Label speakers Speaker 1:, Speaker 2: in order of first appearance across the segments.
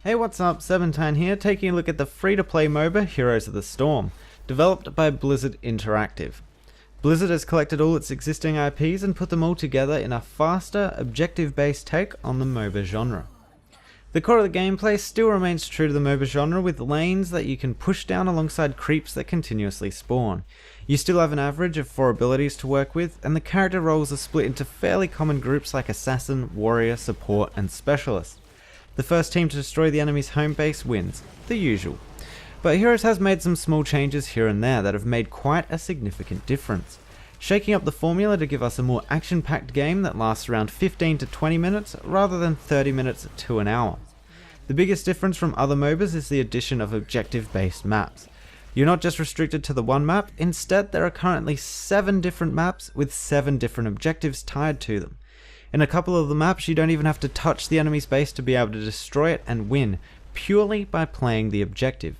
Speaker 1: Hey, what's up? Seventyne here, taking a look at the free-to-play Moba Heroes of the Storm, developed by Blizzard Interactive. Blizzard has collected all its existing IPs and put them all together in a faster, objective-based take on the Moba genre. The core of the gameplay still remains true to the Moba genre, with lanes that you can push down alongside creeps that continuously spawn. You still have an average of 4 abilities to work with, and the character roles are split into fairly common groups like Assassin, Warrior, Support, and Specialist. The first team to destroy the enemy's home base wins, the usual. But Heroes has made some small changes here and there that have made quite a significant difference, shaking up the formula to give us a more action-packed game that lasts around 15 to 20 minutes rather than 30 minutes to an hour. The biggest difference from other MOBAs is the addition of objective-based maps. You're not just restricted to the one map, instead there are currently 7 different maps with 7 different objectives tied to them. In a couple of the maps you don't even have to touch the enemy's base to be able to destroy it and win, purely by playing the objective.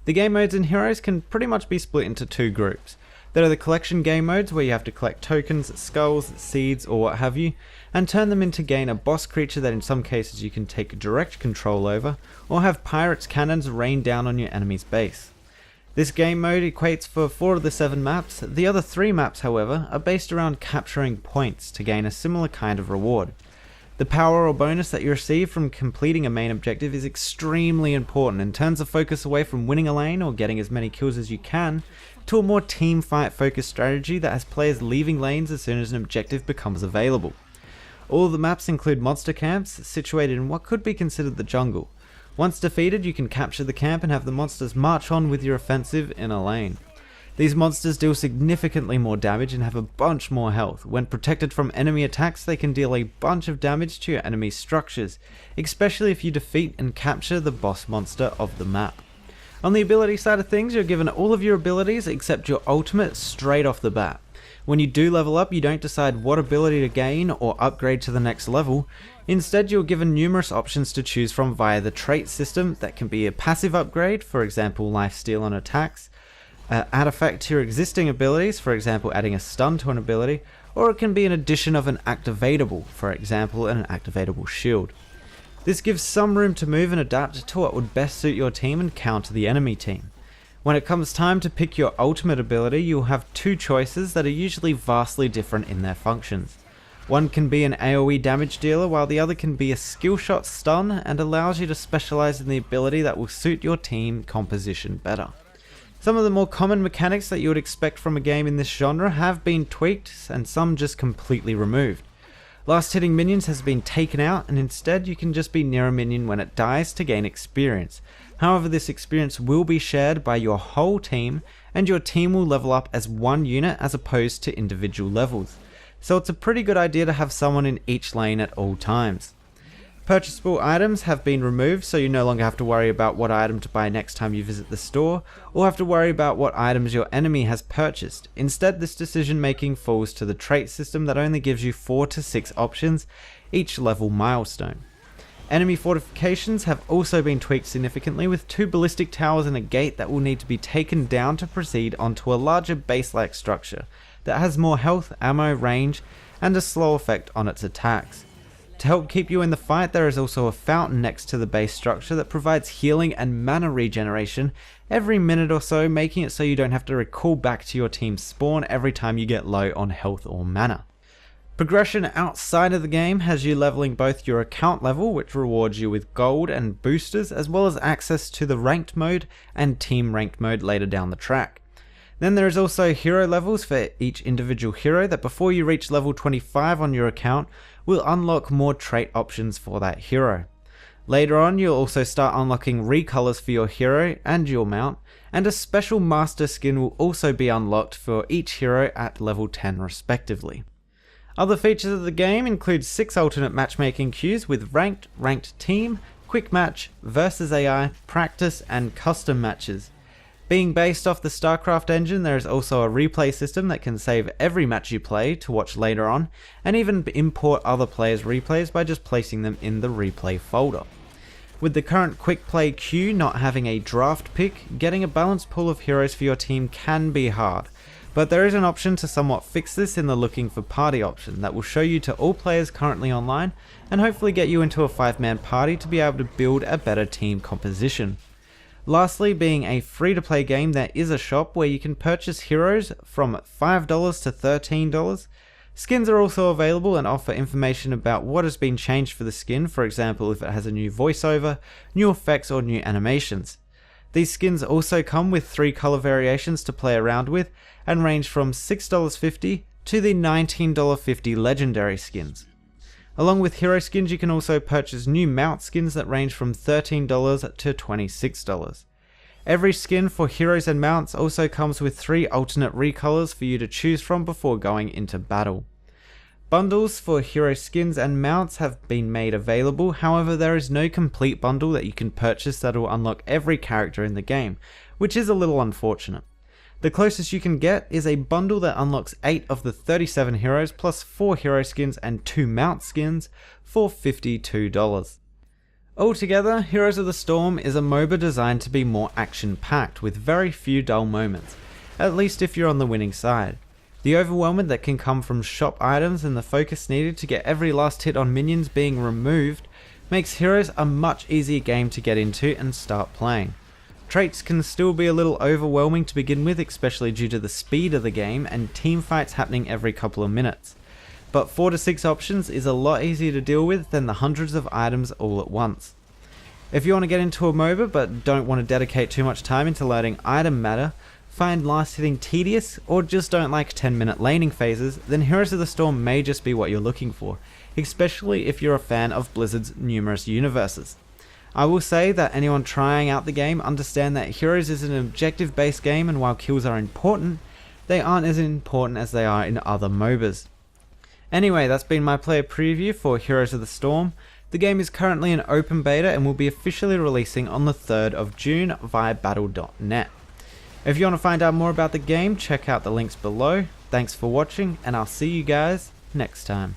Speaker 1: The game modes in Heroes can pretty much be split into 2 groups. There are the collection game modes where you have to collect tokens, skulls, seeds or what have you, and turn them into gain a boss creature that in some cases you can take direct control over, or have pirates' cannons rain down on your enemy's base. This game mode equates for 4 of the 7 maps. The other 3 maps, however, are based around capturing points to gain a similar kind of reward. The power or bonus that you receive from completing a main objective is extremely important and turns the focus away from winning a lane or getting as many kills as you can to a more team fight focused strategy that has players leaving lanes as soon as an objective becomes available. All of the maps include monster camps situated in what could be considered the jungle. Once defeated, you can capture the camp and have the monsters march on with your offensive in a lane. These monsters deal significantly more damage and have a bunch more health. When protected from enemy attacks, they can deal a bunch of damage to your enemy's structures, especially if you defeat and capture the boss monster of the map. On the ability side of things, you're given all of your abilities except your ultimate straight off the bat. When you do level up, you don't decide what ability to gain or upgrade to the next level. Instead, you're given numerous options to choose from via the trait system that can be a passive upgrade, for example lifesteal on attacks, add effect to your existing abilities, for example adding a stun to an ability, or it can be an addition of an activatable, for example an activatable shield. This gives some room to move and adapt to what would best suit your team and counter the enemy team. When it comes time to pick your ultimate ability, you'll have 2 choices that are usually vastly different in their functions. One can be an AoE damage dealer, while the other can be a skill shot stun and allows you to specialize in the ability that will suit your team composition better. Some of the more common mechanics that you would expect from a game in this genre have been tweaked and some just completely removed. Last hitting minions has been taken out, and instead you can just be near a minion when it dies to gain experience. However, this experience will be shared by your whole team, and your team will level up as one unit as opposed to individual levels. So it's a pretty good idea to have someone in each lane at all times. Purchasable items have been removed, so you no longer have to worry about what item to buy next time you visit the store, or have to worry about what items your enemy has purchased. Instead, this decision making falls to the trait system that only gives you 4 to 6 options each level milestone. Enemy fortifications have also been tweaked significantly, with 2 ballistic towers and a gate that will need to be taken down to proceed onto a larger base-like structure that has more health, ammo, range, and a slow effect on its attacks. To help keep you in the fight, there is also a fountain next to the base structure that provides healing and mana regeneration every minute or so, making it so you don't have to recall back to your team's spawn every time you get low on health or mana. Progression outside of the game has you leveling both your account level, which rewards you with gold and boosters, as well as access to the ranked mode and team ranked mode later down the track. Then there is also hero levels for each individual hero that before you reach level 25 on your account will unlock more trait options for that hero. Later on, you'll also start unlocking recolors for your hero and your mount, and a special master skin will also be unlocked for each hero at level 10 respectively. Other features of the game include 6 alternate matchmaking queues with ranked team, quick match, versus AI, practice, and custom matches. Being based off the StarCraft engine, there is also a replay system that can save every match you play to watch later on, and even import other players' replays by just placing them in the replay folder. With the current quick play queue not having a draft pick, getting a balanced pool of heroes for your team can be hard, But there is an option to somewhat fix this in the looking for party option that will show you to all players currently online and hopefully get you into a 5-man party to be able to build a better team composition. Lastly, being a free-to-play game, there is a shop where you can purchase heroes from $5 to $13. Skins are also available and offer information about what has been changed for the skin, for example if it has a new voiceover, new effects or new animations. These skins also come with 3 color variations to play around with and range from $6.50 to the $19.50 legendary skins. Along with hero skins, you can also purchase new mount skins that range from $13 to $26. Every skin for heroes and mounts also comes with 3 alternate recolors for you to choose from before going into battle. Bundles for hero skins and mounts have been made available, however there is no complete bundle that you can purchase that will unlock every character in the game, which is a little unfortunate. The closest you can get is a bundle that unlocks 8 of the 37 heroes plus 4 hero skins and 2 mount skins for $52. Altogether, Heroes of the Storm is a MOBA designed to be more action-packed with very few dull moments, at least if you're on the winning side. The overwhelmment that can come from shop items and the focus needed to get every last hit on minions being removed makes Heroes a much easier game to get into and start playing. Traits can still be a little overwhelming to begin with, especially due to the speed of the game and team fights happening every couple of minutes. But 4 to 6 options is a lot easier to deal with than the hundreds of items all at once. If you want to get into a MOBA but don't want to dedicate too much time into learning item matter, find last hitting tedious, or just don't like 10-minute laning phases, then Heroes of the Storm may just be what you're looking for, especially if you're a fan of Blizzard's numerous universes. I will say that anyone trying out the game understand that Heroes is an objective based game, and while kills are important, they aren't as important as they are in other MOBAs. Anyway, that's been my player preview for Heroes of the Storm. The game is currently in open beta and will be officially releasing on the 3rd of June via battle.net. If you want to find out more about the game, check out the links below. Thanks for watching, and I'll see you guys next time.